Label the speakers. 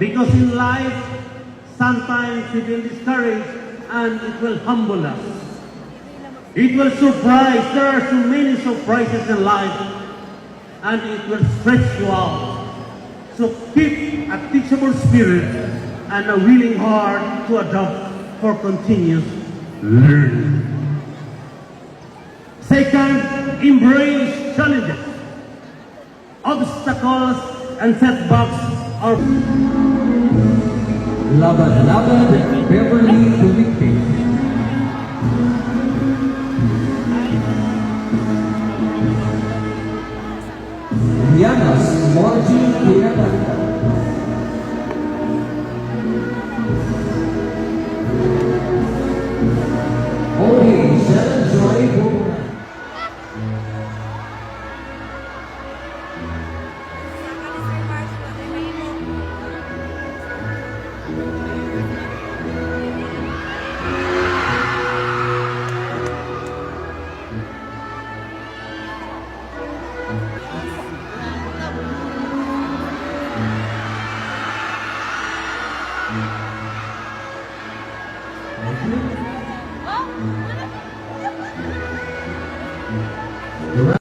Speaker 1: Because in life, sometimes we will discourage and it will humble us. It will surprise. There are so many surprises in life and it will stretch you out. So keep a teachable spirit and a willing heart to adopt for continuous learning. Second, embrace challenges. Obstacles and setbacks are
Speaker 2: Laban-laban Beverly Tulikpik. Lianas Margie Pinapanta. Odi Sharon Joy Bumana.
Speaker 3: Oh,